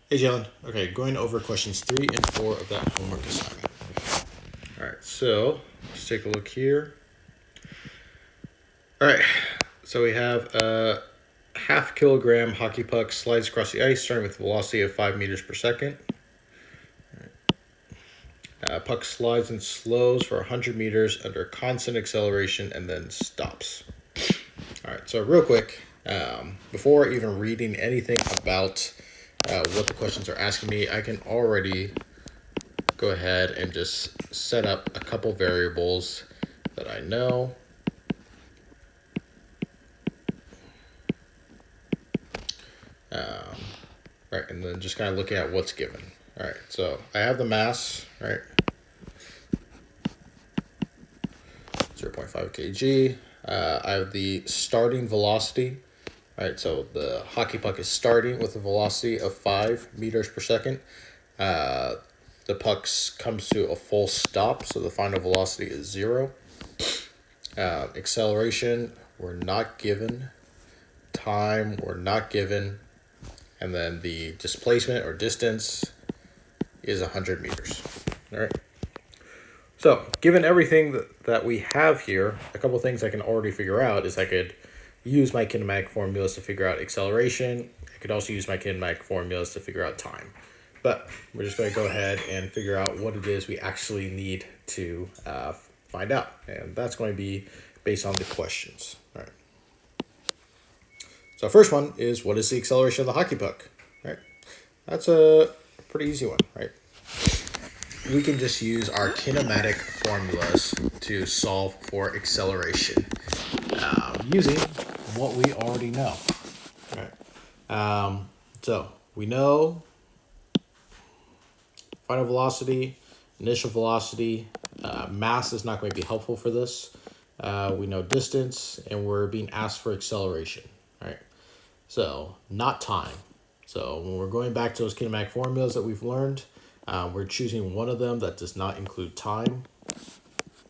Hey, Jalen. Okay, going over questions 3 and 4 of that homework assignment. All right, so let's take a look here. All right, so we have a half-kilogram hockey puck slides across the ice, starting with a velocity of 5 meters per second. Puck slides and slows for 100 meters under constant acceleration and then stops. All right, so real quick, before even reading anything about what the questions are asking me, I can already go ahead and just set up a couple variables that I know. Right, and then just kind of looking at what's given. All right, so I have the mass, right, 0.5 kg. I have the starting velocity, right, so the hockey puck is starting with a velocity of 5 meters per second. The puck comes to a full stop, so the final velocity is 0. Acceleration, we're not given. Time, we're not given. And then the displacement or distance is 100 meters. All right. So, given everything that we have here, a couple things I can already figure out is I could use my kinematic formulas to figure out acceleration. I could also use my kinematic formulas to figure out time. But we're just going to go ahead and figure out what it is we actually need to find out. And that's going to be based on the questions. All right. So first one is, what is the acceleration of the hockey puck? Right. That's a pretty easy one, right? We can just use our kinematic formulas to solve for acceleration using what we already know. Right. So we know final velocity, initial velocity, mass is not going to be helpful for this. We know distance, and we're being asked for acceleration. Right. So not time. So when we're going back to those kinematic formulas that we've learned, we're choosing one of them that does not include time.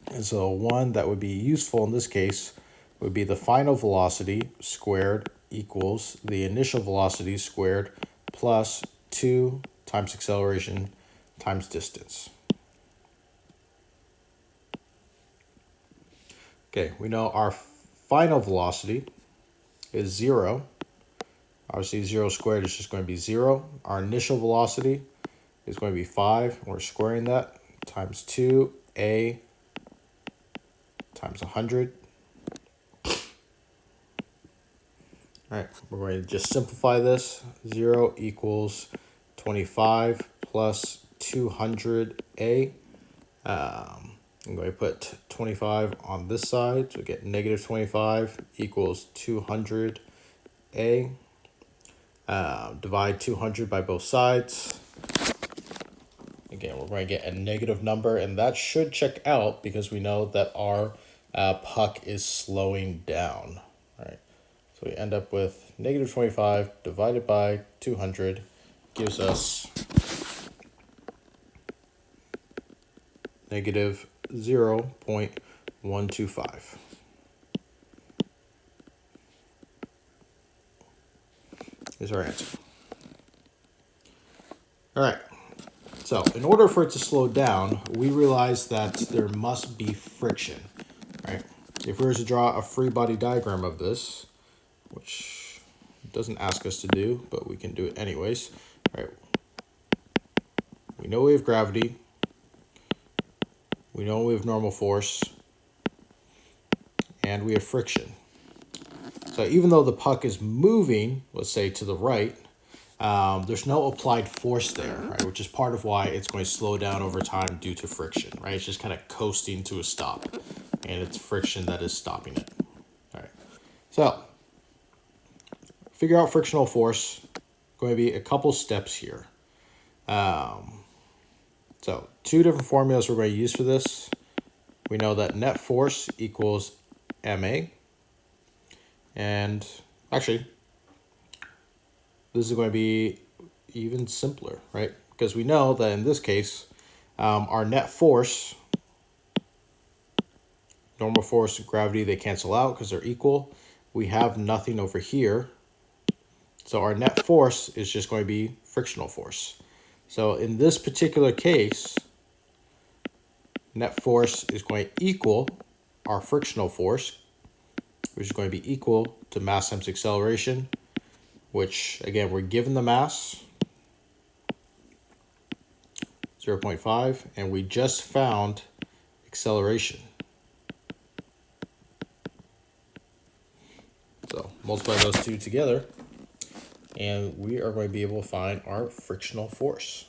And so one that would be useful in this case would be the final velocity squared equals the initial velocity squared plus 2 times acceleration times distance. Okay, we know our final velocity is 0. Obviously, 0 squared is just going to be 0. Our initial velocity is going to be 5. We're squaring that times 2a times 100. All right, we're going to just simplify this. 0 equals 25 plus 200a. I'm going to put 25 on this side, so we get negative 25 equals 200a. Divide 200 by both sides. Again, we're going to get a negative number, and that should check out because we know that our puck is slowing down. All right, so we end up with negative 25 divided by 200 gives us negative 0.125. Is our answer. All right. So in order for it to slow down, we realize that there must be friction, right? If we were to draw a free body diagram of this, which it doesn't ask us to do, but we can do it anyways, right? We know we have gravity. We know we have normal force. And we have friction. So even though the puck is moving, let's say to the right, there's no applied force there, right? Which is part of why it's going to slow down over time due to friction, right? It's just kind of coasting to a stop, and it's friction that is stopping it. All right. So figure out frictional force. Going to be a couple steps here. So 2 different formulas we're going to use for this. We know that net force equals ma, and actually, this is going to be even simpler, right? Because we know that in this case, our net force, normal force, gravity, they cancel out because they're equal. We have nothing over here. So our net force is just going to be frictional force. So in this particular case, net force is going to equal our frictional force, which is going to be equal to mass times acceleration, which again, we're given the mass, 0.5, and we just found acceleration. So multiply those two together, and we are going to be able to find our frictional force.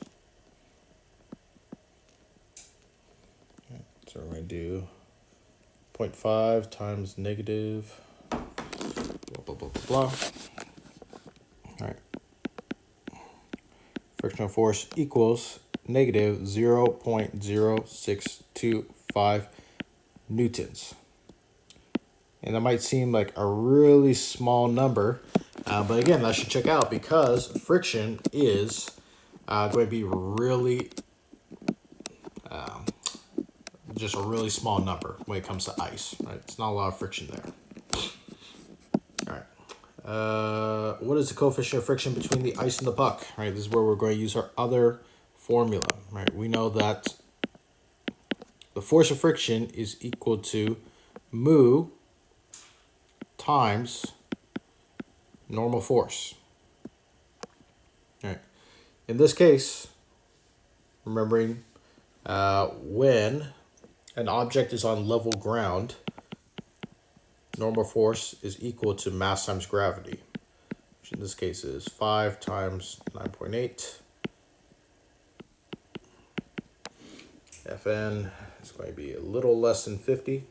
So we're going to do 0.5 times negative, blah, blah, blah, blah, blah. All right. Frictional force equals negative 0.0625 newtons. And that might seem like a really small number, but again, that should check out because friction is going to be really just a really small number when it comes to ice. Right? It's not a lot of friction there. All right. What is the coefficient of friction between the ice and the puck? Right. This is where we're going to use our other formula. Right. We know that the force of friction is equal to mu times normal force. All right. In this case, remembering when an object is on level ground, normal force is equal to mass times gravity, which in this case is 5 times 9.8. Fn is going to be a little less than 50.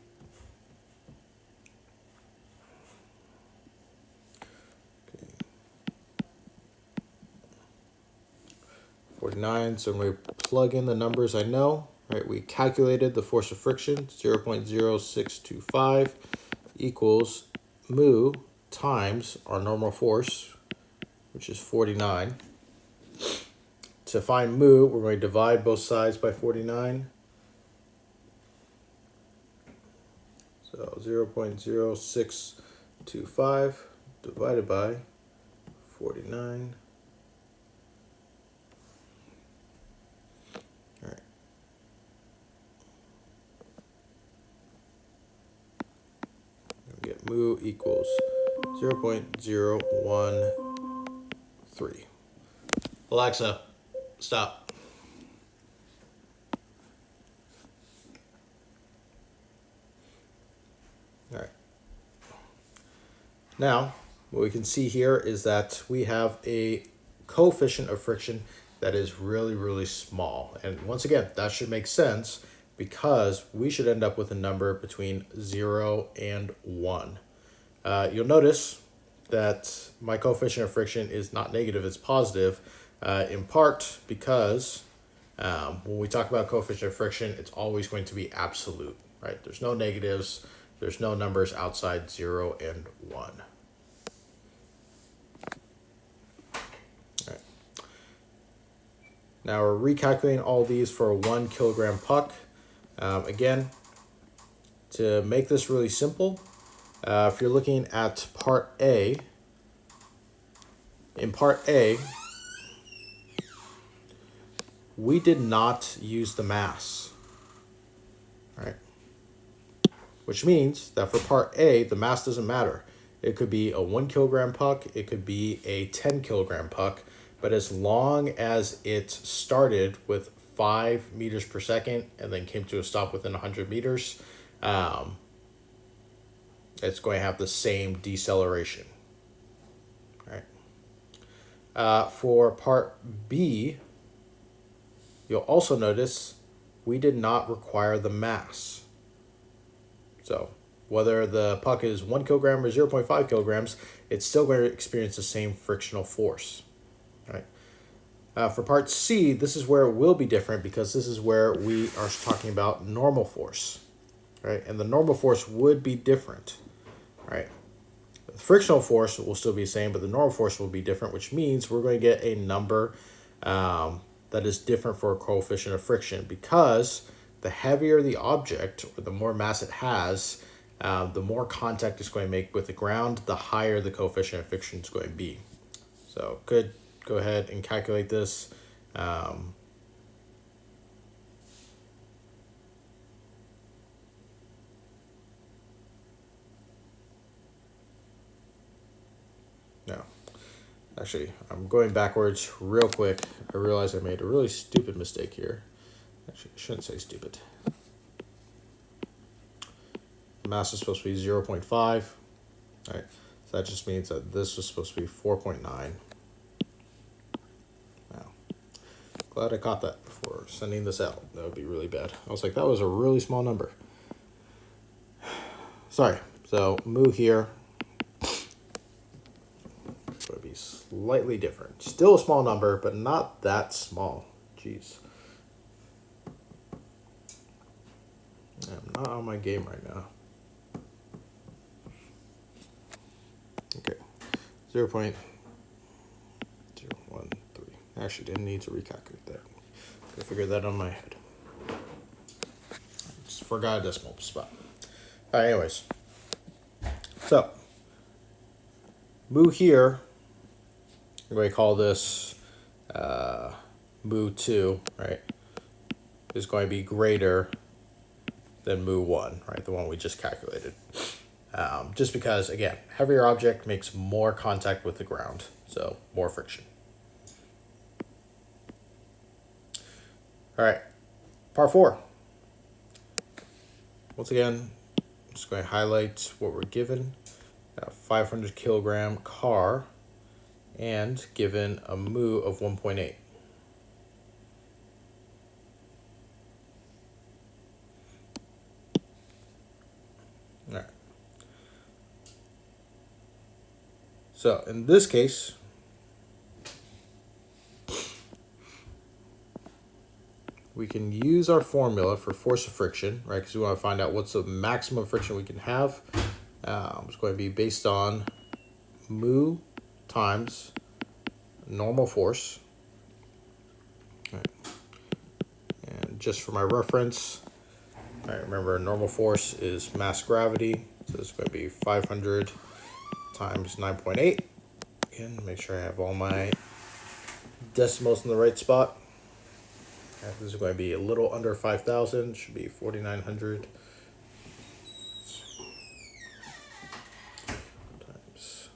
Okay. 49, so I'm going to plug in the numbers I know. Right, we calculated the force of friction, 0.0625 equals mu times our normal force, which is 49. To find mu, we're going to divide both sides by 49. So 0.0625 divided by 49. All right. We get mu equals 0.013. Alexa, stop. All right. Now, what we can see here is that we have a coefficient of friction that is really, really small. And once again, that should make sense because we should end up with a number between 0 and 1. You'll notice that my coefficient of friction is not negative, it's positive, in part because when we talk about coefficient of friction, it's always going to be absolute, right? There's no negatives, there's no numbers outside 0 and 1. Now we're recalculating all these for a 1 kilogram puck. Again, to make this really simple, if you're looking at part A, in part A, we did not use the mass, right? Which means that for part A, the mass doesn't matter. It could be a 1 kilogram puck, it could be a 10 kilogram puck, but as long as it started with 5 meters per second and then came to a stop within 100 meters, it's going to have the same deceleration. Right. For part B, you'll also notice we did not require the mass. So whether the puck is 1 kilogram or 0.5 kilograms, it's still going to experience the same frictional force. Right. For part C, this is where it will be different because this is where we are talking about normal force, right? And the normal force would be different, right? The frictional force will still be the same, but the normal force will be different, which means we're going to get a number that is different for a coefficient of friction because the heavier the object or the more mass it has, the more contact it's going to make with the ground, the higher the coefficient of friction is going to be. So could go ahead and calculate this. No, actually, I'm going backwards real quick. I realize I made a really stupid mistake here. Actually, I shouldn't say stupid. Mass is supposed to be 0.5. All right, so that just means that this was supposed to be 4.9. Wow. Glad I caught that before sending this out. That would be really bad. I was like, that was a really small number. Sorry. So mu here. It's going to be slightly different. Still a small number, but not that small. Jeez. I'm not on my game right now. Okay. 0.013. Actually, didn't need to recalculate that. Could figure that on my head. Just forgot a decimal spot. All right, anyways. So, mu here, I'm going to call this mu 2, right, is going to be greater than mu 1, right, the one we just calculated. Just because, again, heavier object makes more contact with the ground, so more friction. All right, part 4. Once again, I'm just going to highlight what we're given. A 500 kilogram car and given a mu of 1.8. All right. So in this case, we can use our formula for force of friction, right? Because we want to find out what's the maximum friction we can have. It's going to be based on mu times normal force. All right. And just for my reference, I remember normal force is mass gravity. So it's going to be 500 times 9.8. Again, make sure I have all my decimals in the right spot. This is going to be a little under 5,000. Should be 4,900 times.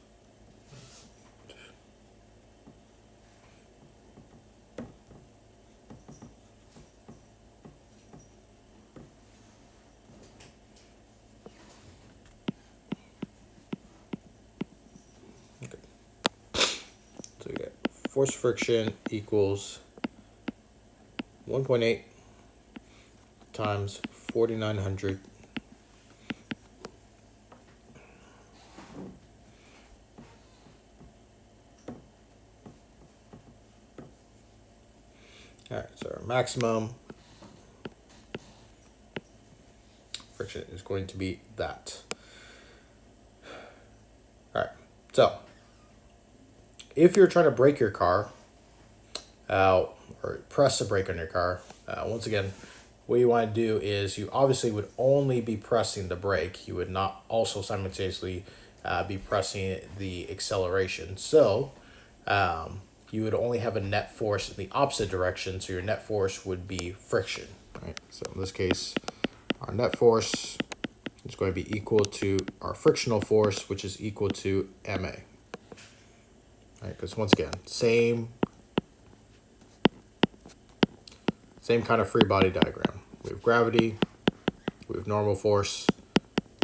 Okay. So we get force friction equals 1.8 times 4,900 . All right, so our maximum friction is going to be that. All right, so if you're trying to brake your car, or press the brake on your car, once again, what you want to do is you obviously would only be pressing the brake. You would not also simultaneously be pressing the acceleration. So you would only have a net force in the opposite direction. So your net force would be friction. Right? So in this case, our net force is going to be equal to our frictional force, which is equal to MA. Right? Because once again, same kind of free body diagram. We have gravity, we have normal force,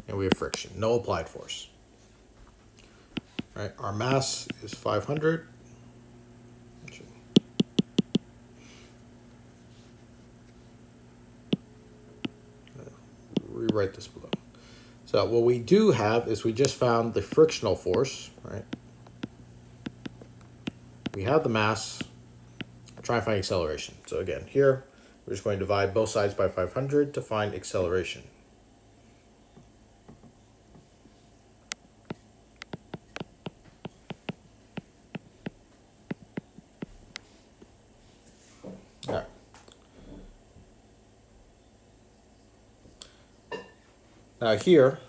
and we have friction. No applied force. All right, our mass is 500. Rewrite this below. So what we do have is we just found the frictional force, right? We have the mass. Try and find acceleration. So again, here, we're just going to divide both sides by 500 to find acceleration. All right. Now here,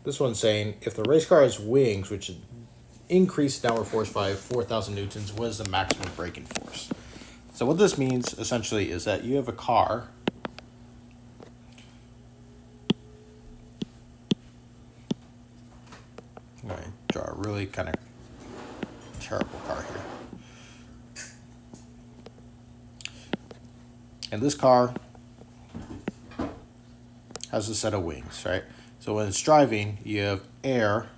this one's saying if the race car has wings, which increase downward force by 4,000 newtons. What is the maximum braking force? So what this means essentially is that you have a car. I'm going to draw a really kind of terrible car here. And this car has a set of wings, right? So when it's driving, you have air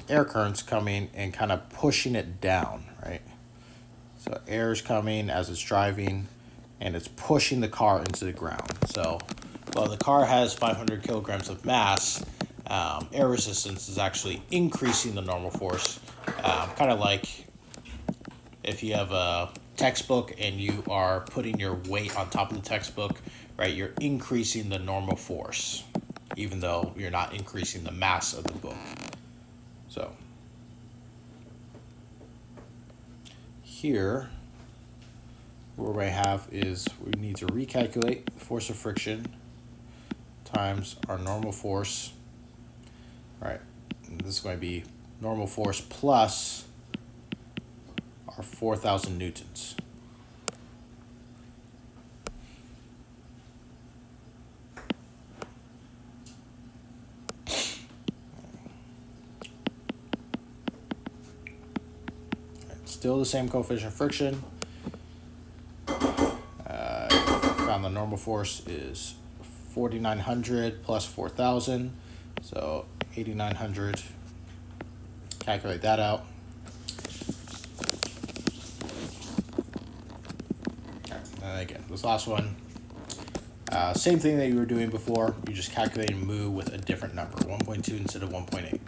currents coming and kind of pushing it down, right? So air is coming as it's driving, and it's pushing the car into the ground. So while the car has 500 kilograms of mass, air resistance is actually increasing the normal force, kind of like if you have a textbook and you are putting your weight on top of the textbook, right? You're increasing the normal force, even though you're not increasing the mass of the book. So here, what we have is we need to recalculate the force of friction times our normal force. All right, and this is going to be normal force plus our 4,000 newtons. Still the same coefficient of friction. Found the normal force is 4,900 plus 4,000, so 8,900. Calculate that out. And again, this last one, same thing that you were doing before. You just calculate mu with a different number, 1.2 instead of 1.8.